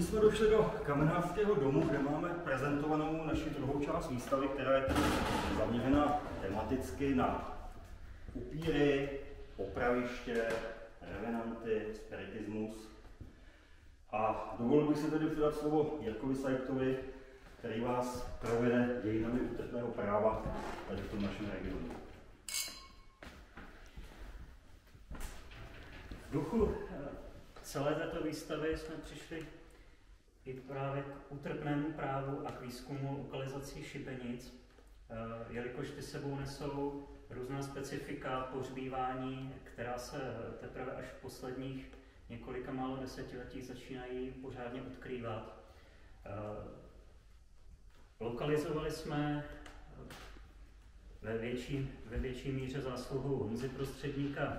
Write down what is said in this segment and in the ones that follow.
Nyní jsme došli do Kamenářského domu, kde máme prezentovanou naši druhou část výstavy, která je zaměřena tematicky na upíry, popraviště, revenanty, spiritismus. A dovolil bych si tedy předat slovo Jirkovi Sajtovi, který vás provede dějinami útrpného práva tady v tom našem regionu. V duchu celé této výstavy jsme přišli i právě k útrpnému právu a k výzkumu lokalizací šibenic, jelikož ty sebou nesou různá specifika pohřbívání, která se teprve až v posledních několika málo desetiletích začínají pořádně odkrývat. Lokalizovali jsme ve větší míře zásluhu Honzy Prostředníka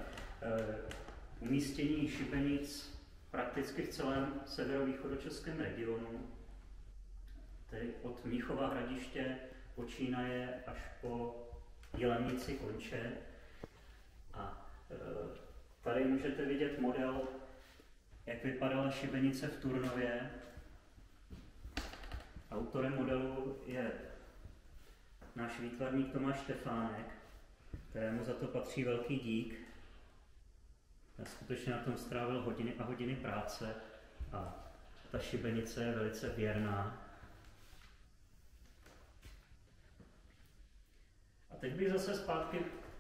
umístění šibenic prakticky v celém severovýchodočeském regionu, tedy od Mnichova Hradiště počínaje až po Jilemnici Konče. A tady můžete vidět model, jak vypadala šibenice v Turnově. Autorem modelu je náš výtvarník Tomáš Štefánek, kterému za to patří velký dík. Já skutečně na tom strávil hodiny a hodiny práce a ta šibenice je velice věrná. A teď bych zase zpátky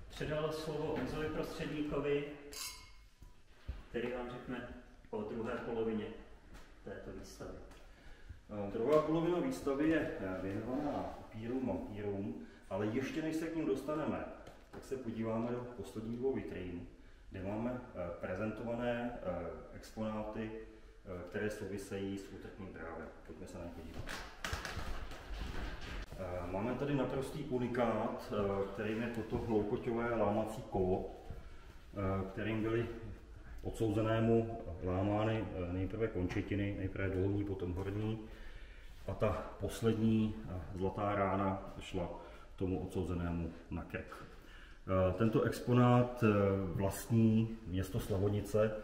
předal slovo Honzovi Prostředníkovi, který vám řekne o druhé polovině této výstavy. Druhá polovina výstavy je věnovaná upírům, vampírům, ale ještě než se k ním dostaneme, tak se podíváme do posledních dvou vitrín, kde máme prezentované exponáty, které souvisejí s útrpným právem. Pojďme se na ně podívat. Máme tady naprostý unikát, kterým je toto hloukoťové lámací kolo, kterým byly odsouzenému lámány nejprve končetiny, nejprve dolní, potom horní, a ta poslední zlatá rána šla tomu odsouzenému na krk. Tento exponát vlastní město Slavonice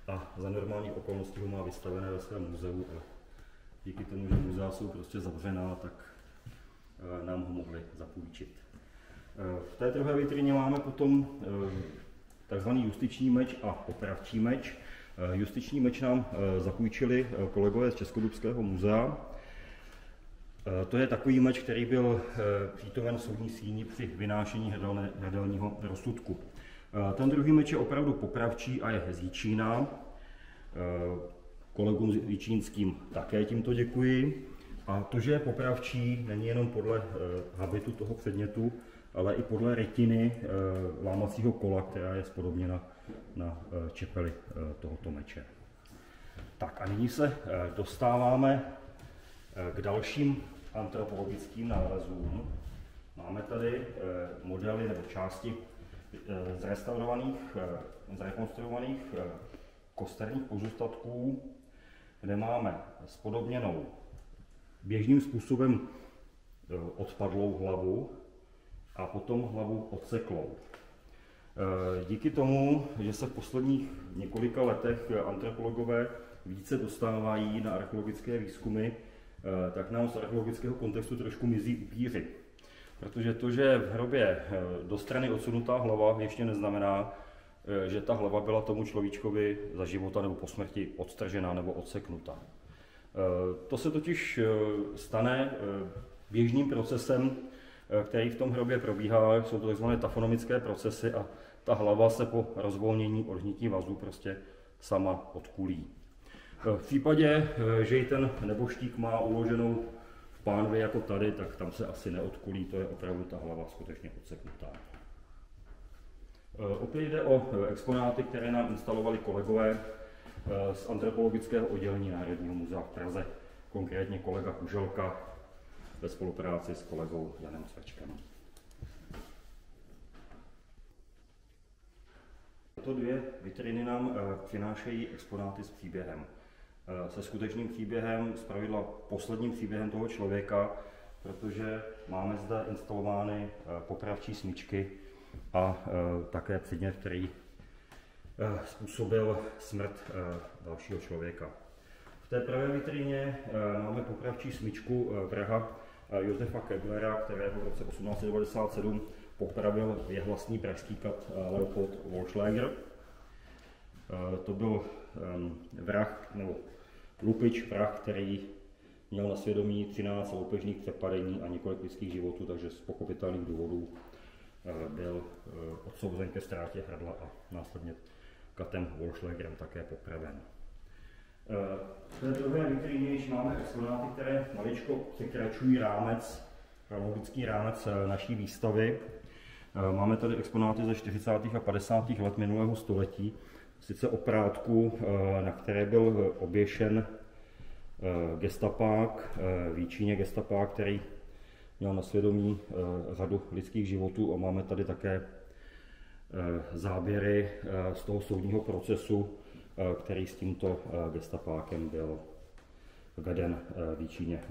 a za normálních okolností ho má vystavené ve svém muzeu. A díky tomu, že muzea jsou prostě zavřená, tak nám ho mohli zapůjčit. V té druhé vitríně máme potom takzvaný justiční meč a popravčí meč. Justiční meč nám zapůjčili kolegové z Českodubského muzea. To je takový meč, který byl přítomen v soudní síni při vynášení hrdelního rozsudku. Ten druhý meč je opravdu popravčí a je z Jičína. Kolegům jičínským také tímto děkuji. A to, že je popravčí, není jenom podle habitu toho předmětu, ale i podle rytiny lámacího kola, která je spodobněna na čepeli tohoto meče. Tak a nyní se dostáváme k dalším antropologickým nálezům. Máme tady modely nebo části zrekonstruovaných kosterních pozůstatků, kde máme spodobněnou běžným způsobem odpadlou hlavu a potom hlavu odseklou. Díky tomu, že se v posledních několika letech antropologové více dostávají na archeologické výzkumy, tak nám z archeologického kontextu trošku mizí upíři. Protože to, že je v hrobě do strany odsunutá hlava, ještě neznamená, že ta hlava byla tomu človíčkovi za života nebo po smrti odstržená nebo odseknutá. To se totiž stane běžným procesem, který v tom hrobě probíhá. Jsou to tzv. Tafonomické procesy a ta hlava se po rozvolnění odhnití vazů prostě sama odkulí. V případě, že ji ten nebožtík má uloženou v pánvi jako tady, tak tam se asi neodkulí, to je opravdu ta hlava skutečně odseknutá. Opět jde o exponáty, které nám instalovali kolegové z antropologického oddělení Národního muzea v Praze, konkrétně kolega Kuželka ve spolupráci s kolegou Janem Cvrčkem. Tyto dvě vitriny nám přinášejí exponáty s příběhem. Se skutečným příběhem, zpravidla posledním příběhem toho člověka, protože máme zde instalovány popravčí smyčky a také předmět, který způsobil smrt dalšího člověka. V té pravé vitríně máme popravčí smyčku vraha Josefa Keblera, kterého v roce 1897 popravil jehlasný pražský kat Leopold Wollschläger. To byl vrah, nebo lupič vrah, který měl na svědomí 13 loupežných přepadení a několik lidských životů, takže z pochopitelných důvodů byl odsouzen ke ztrátě hrdla a následně katem Wollschlägerem také popraven. V té druhé vitríně již máme exponáty, které maličko překračují rámec, chronologický rámec naší výstavy. Máme tady exponáty ze 40. a 50. let minulého století, sice oprátku, na které byl oběšen gestapák, v Jíčíně gestapák, který měl na svědomí řadu lidských životů, a máme tady také záběry z toho soudního procesu, který s tímto gestapákem byl veden v Jíčíně.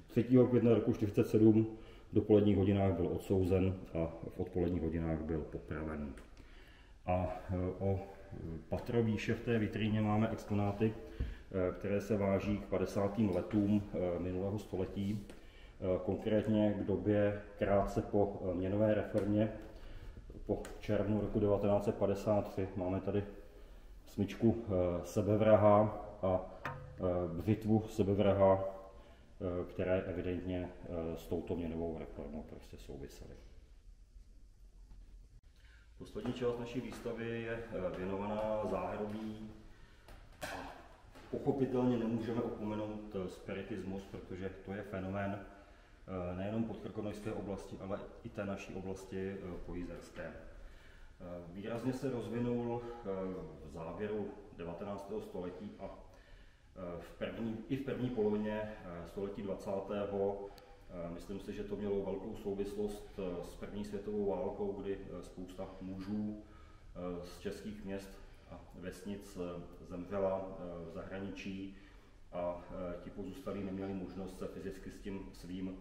3. května roku 1947 v dopoledních hodinách byl odsouzen a v odpoledních hodinách byl popraven. A o patro výše v té vitríně máme exponáty, které se váží k 50. letům minulého století, konkrétně k době krátce po měnové reformě, po červnu roku 1953. Máme tady smyčku sebevraha a břitvu sebevraha, které evidentně s touto měnovou reformou prostě souvisely. Poslední část naší výstavy je věnovaná záhrobí. Pochopitelně nemůžeme opomenout spiritismus, protože to je fenomén nejenom podkrkonošské oblasti, ale i té naší oblasti pojizerské. Výrazně se rozvinul v závěru 19. století a i v první polovině století 20. Myslím si, že to mělo velkou souvislost s první světovou válkou, kdy spousta mužů z českých měst a vesnic zemřela v zahraničí a ti pozůstalí neměli možnost se fyzicky s tím svým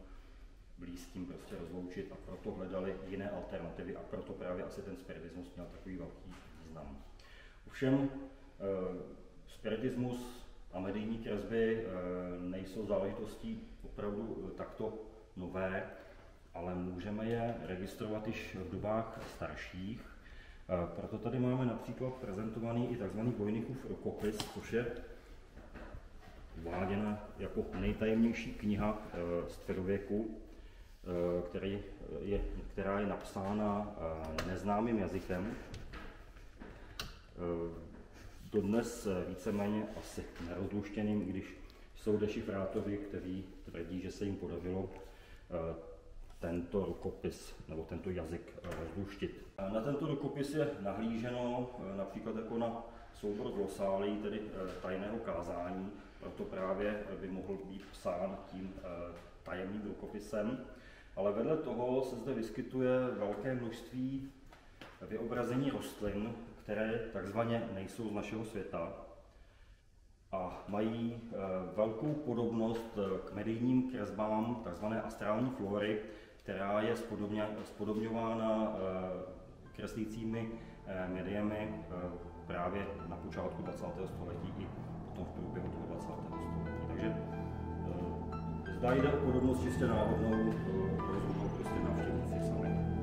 blízkým prostě rozloučit a proto hledali jiné alternativy a proto právě asi ten spiritismus měl takový velký význam. Ovšem spiritismus a medijní kresby nejsou záležitostí opravdu takto nové, ale můžeme je registrovat již v dobách starších. Proto tady máme například prezentovaný i tzv. Voynichův rukopis, což je uváděna jako nejtajemnější kniha středověku, která je napsána neznámým jazykem. Dodnes víceméně asi nerozluštěným, když jsou dešifrátoři, kteří tvrdí, že se jim podařilo tento rukopis nebo tento jazyk rozluštit. Na tento rukopis je nahlíženo například jako na soubor glosálí, tedy tajného kázání, proto právě by mohl být psán tím tajemným rukopisem. Ale vedle toho se zde vyskytuje velké množství vyobrazení rostlin, které takzvaně nejsou z našeho světa a mají velkou podobnost k medijním kresbám takzvané astrální flory, která je spodobňována kreslícími médiemi právě na počátku 20. století i potom v průběhu toho 20. století. Takže zda jde o podobnost čistě náhodnou, rozhodnou prostě návštěvníci sami.